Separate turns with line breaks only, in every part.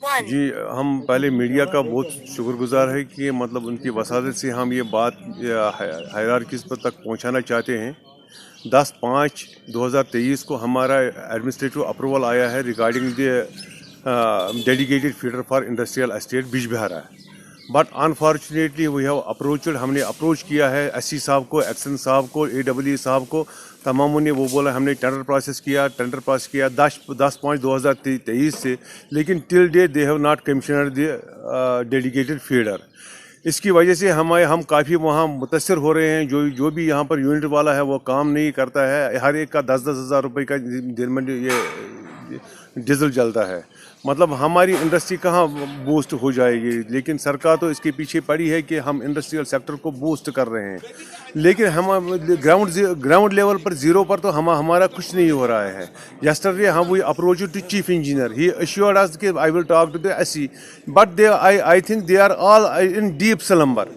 जी, हम पहले मीडिया का बहुत शुक्रगुजार है कि मतलब उनकी वसादत से हम ये बात हायरार्कीज़ पर तक पहुंचाना चाहते हैं। 10/5/2023 को हमारा एडमिनिस्ट्रेटिव अप्रूवल आया है regarding the dedicated feeder for industrial estate Bijbehara. But unfortunately we have approached, हमने अप्रोच किया है एससी साहब को, एक्सन साहब को, AEE साहब को, तमामों ने वो बोला हमने टेंडर पास किया 10/5/2023 से, लेकिन till day they have not commissioner the dedicated feeder. इसकी वजह से हम काफ़ी वहाँ मुतासर हो रहे हैं। जो भी यहाँ पर यूनिट वाला है वो काम नहीं करता है। हर एक का 10-10 हज़ार रुपये का दिन में ये डीजल जलता है। मतलब हमारी इंडस्ट्री कहाँ बूस्ट हो जाएगी। लेकिन सरकार तो इसके पीछे पड़ी है कि हम इंडस्ट्रियल सेक्टर को बूस्ट कर रहे हैं, लेकिन हम ग्राउंड लेवल पर जीरो पर तो हमारा कुछ नहीं हो रहा है। यस्टरडे हम we approach to chief engineer, he assured us कि I will talk to the SC, but I think they are all in deep slumber.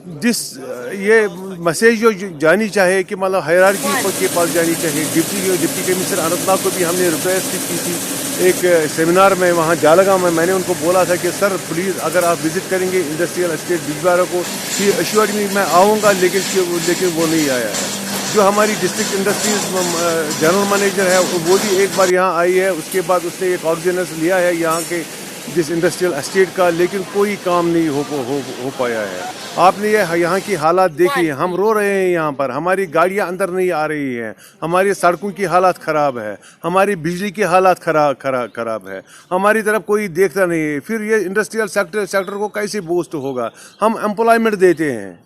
ये मैसेज जो जानी चाहिए कि मतलब हायरार्की के पास जानी चाहिए। डिप्टी कमिश्नर अनंतनाग को भी हमने रिक्वेस्ट की थी एक सेमिनार में, वहाँ जालगा में मैंने उनको बोला था कि सर प्लीज़ अगर आप विज़िट करेंगे इंडस्ट्रियल एस्टेट बिजबिहारा को, ही अश्योर्ड मी मैं आऊँगा, लेकिन वो नहीं आया है। जो हमारी डिस्ट्रिक्ट इंडस्ट्रीज जनरल मैनेजर है वो भी एक बार यहाँ आई है, उसके बाद उसने एक ऑर्गेनाइज लिया है यहाँ के जिस इंडस्ट्रियल एस्टेट का, लेकिन कोई काम नहीं हो पाया है। आपने ये यहाँ की हालात देखी, हम रो रहे हैं यहाँ पर। हमारी गाड़ियाँ अंदर नहीं आ रही हैं, हमारी सड़कों की हालात ख़राब है, हमारी बिजली की हालात खराब है, हमारी तरफ कोई देखता नहीं है। फिर ये इंडस्ट्रियल सेक्टर को कैसे बूस्ट होगा? हम एम्प्लॉयमेंट देते हैं।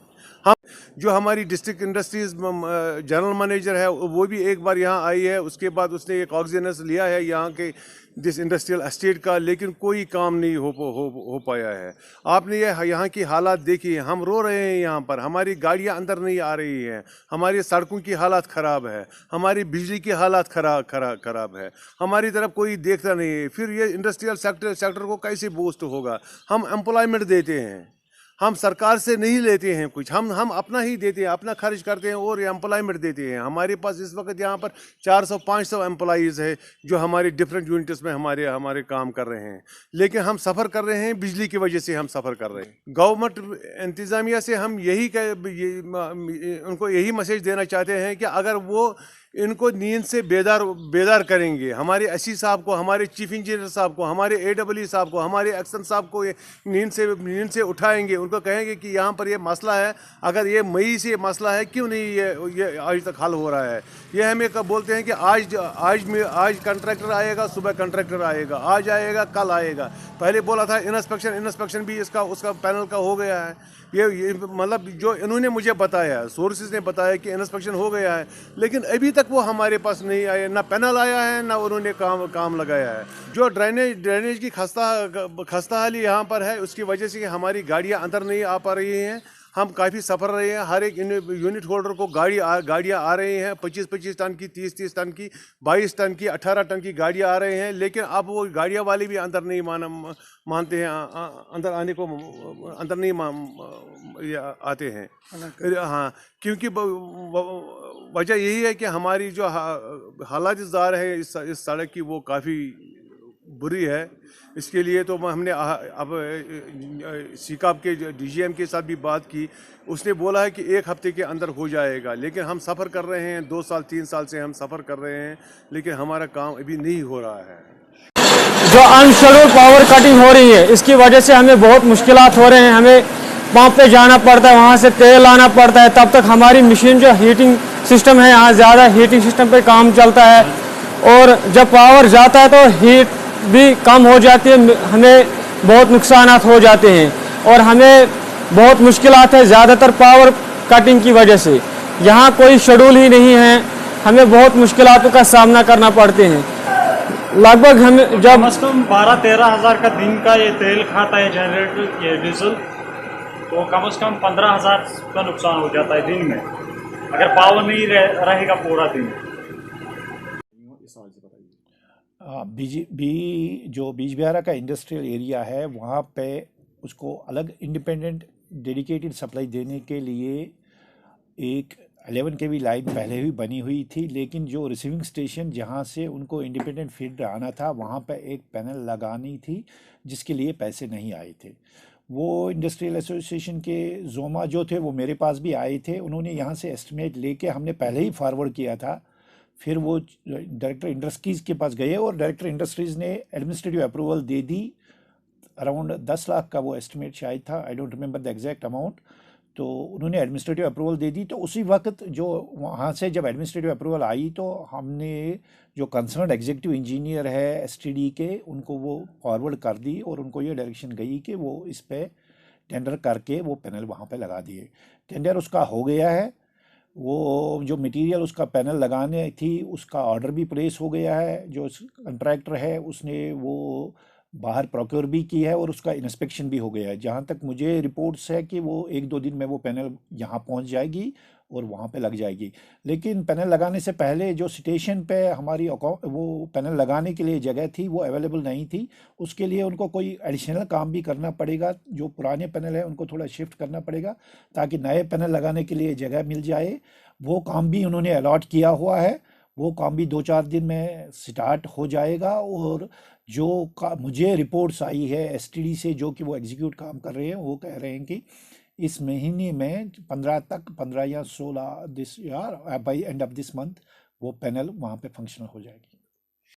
हम जो हमारी डिस्ट्रिक्ट इंडस्ट्रीज जनरल मैनेजर है वो भी एक बार यहाँ आई है, उसके बाद उसने एक ऑर्गेनाइज लिया है यहाँ के जिस इंडस्ट्रियल एस्टेट का, लेकिन कोई काम नहीं हो पाया है। आपने ये यहाँ की हालात देखी, हम रो रहे हैं यहाँ पर। हमारी गाड़ियाँ अंदर नहीं आ रही हैं, हमारी सड़कों की हालात ख़राब है, हमारी बिजली की हालात खराब है, हमारी तरफ कोई देखता नहीं है। फिर ये इंडस्ट्रियल सेक्टर को कैसे बूस्ट होगा? हम एम्प्लॉयमेंट देते हैं, हम सरकार से नहीं लेते हैं कुछ, हम अपना ही देते हैं, अपना खर्च करते हैं और एम्प्लॉयमेंट देते हैं। हमारे पास इस वक्त यहाँ पर 400-500 एम्प्लॉइज़ है जो हमारे डिफरेंट यूनिट्स में हमारे काम कर रहे हैं, लेकिन हम सफ़र कर रहे हैं बिजली की वजह से। हम सफ़र कर रहे हैं। गवर्नमेंट इंतज़ामिया से हम उनको यही मैसेज देना चाहते हैं कि अगर वो इनको नींद से बेदार करेंगे, हमारे SC साहब को, हमारे चीफ इंजीनियर साहब को, हमारे AEE साहब को, हमारे एक्सन साहब को ये नींद से उठाएंगे, उनको कहेंगे कि यहाँ पर ये मसला है, अगर ये मई से मसला है क्यों नहीं ये आज तक हल हो रहा है? ये हमें कब बोलते हैं कि आज कंट्रैक्टर आएगा, सुबह कंट्रैक्टर आएगा, आज आएगा, कल आएगा। पहले बोला था इंस्पेक्शन भी उसका पैनल का हो गया है। ये मतलब जो इन्होंने मुझे बताया, सोर्सेज ने बताया कि इंस्पेक्शन हो गया है, लेकिन अभी तक वो हमारे पास नहीं आए, ना पैनल आया है, ना उन्होंने काम लगाया है। जो ड्रेनेज की खस्ता हाली यहाँ पर है, उसकी वजह से हमारी गाड़ियाँ अंदर नहीं आ पा रही हैं। हम काफ़ी सफ़र रहे हैं। हर एक यूनिट होल्डर को गाड़ियाँ आ रही हैं, 25-25 टन की, 30-30 टन की, 22 टन की, 18 टन की गाड़ियाँ आ रहे हैं, लेकिन अब वो गाड़ियाँ वाले भी अंदर नहीं मानते हैं, अंदर नहीं आते हैं। हाँ, क्योंकि वजह यही है कि हमारी जो हालात ज़ार है इस सड़क की वो काफ़ी बुरी है। इसके लिए तो हमने अब सीकाप के DGM के साथ भी बात की, उसने बोला है कि 1 हफ्ते के अंदर हो जाएगा, लेकिन हम सफ़र कर रहे हैं, 2 साल 3 साल से हम सफ़र कर रहे हैं, लेकिन हमारा काम अभी नहीं हो रहा है।
जो अनशेड्यूल्ड पावर कटिंग हो रही है, इसकी वजह से हमें बहुत मुश्किलात हो रहे हैं। हमें पंप पे जाना पड़ता है, वहाँ से तेल लाना पड़ता है, तब तक हमारी मशीन जो हीटिंग सिस्टम है, यहाँ ज़्यादा हीटिंग सिस्टम पे काम चलता है, और जब पावर जाता है तो हीट भी कम हो जाती है, हमें बहुत नुकसानात हो जाते हैं और हमें बहुत मुश्किलात है ज़्यादातर पावर कटिंग की वजह से। यहाँ कोई शेड्यूल ही नहीं है, हमें बहुत मुश्किलातों का सामना करना पड़ते हैं। लगभग हम जब
कम से कम 12-13 हज़ार का दिन का ये तेल खाता है जनरेटर, ये डीजल, तो कम से कम 15 हज़ार का नुकसान हो जाता है दिन में, अगर पावर नहीं रहेगा पूरा दिन।
जो बिजबिहारा का इंडस्ट्रियल एरिया है, वहाँ पे उसको अलग इंडिपेंडेंट डेडिकेटेड सप्लाई देने के लिए एक 11 के भी लाइन पहले ही बनी हुई थी, लेकिन जो रिसीविंग स्टेशन जहाँ से उनको इंडिपेंडेंट फीडर आना था वहाँ पर एक पैनल लगानी थी, जिसके लिए पैसे नहीं आए थे। वो इंडस्ट्रियल एसोसिएशन के जोमा जो थे वो मेरे पास भी आए थे, उन्होंने यहाँ से एस्टिमेट लेके हमने पहले ही फॉरवर्ड किया था। फिर वो डायरेक्टर इंडस्ट्रीज़ के पास गए और डायरेक्टर इंडस्ट्रीज़ ने एडमिनिस्ट्रेटिव अप्रूवल दे दी। अराउंड 10 लाख का वो एस्टिमेट शायद था, I don't remember the exact amount. तो उन्होंने एडमिनिस्ट्रेटिव अप्रूवल दे दी। तो उसी वक्त जो वहाँ से जब एडमिनिस्ट्रेटिव अप्रूवल आई तो हमने जो कंसर्न एग्जीक्यूटिव इंजीनियर है एसटीडी के, उनको वो फॉरवर्ड कर दी और उनको ये डायरेक्शन गई कि वो इस पे टेंडर करके वो पैनल वहाँ पे लगा दिए। टेंडर उसका हो गया है, वो जो मटेरियल उसका पैनल लगाने थी उसका ऑर्डर भी प्लेस हो गया है। जो कंट्रैक्टर है उसने वो बाहर प्रोक्योर भी की है और उसका इंस्पेक्शन भी हो गया है। जहाँ तक मुझे रिपोर्ट्स है कि वो 1-2 दिन में वो पैनल यहाँ पहुँच जाएगी और वहाँ पे लग जाएगी। लेकिन पैनल लगाने से पहले जो स्टेशन पे हमारी वो पैनल लगाने के लिए जगह थी वो अवेलेबल नहीं थी। उसके लिए उनको कोई एडिशनल काम भी करना पड़ेगा, जो पुराने पैनल है उनको थोड़ा शिफ्ट करना पड़ेगा ताकि नए पैनल लगाने के लिए जगह मिल जाए। वो काम भी उन्होंने अलॉट किया हुआ है, वो काम भी 2-4 दिन में स्टार्ट हो जाएगा। और जो मुझे रिपोर्ट्स आई है एसटीडी से, जो कि वो एग्जीक्यूट काम कर रहे हैं, वो कह रहे हैं कि इस महीने में 15 या 16 this year by end of this month वो पैनल वहाँ पे फंक्शनल हो जाएगी।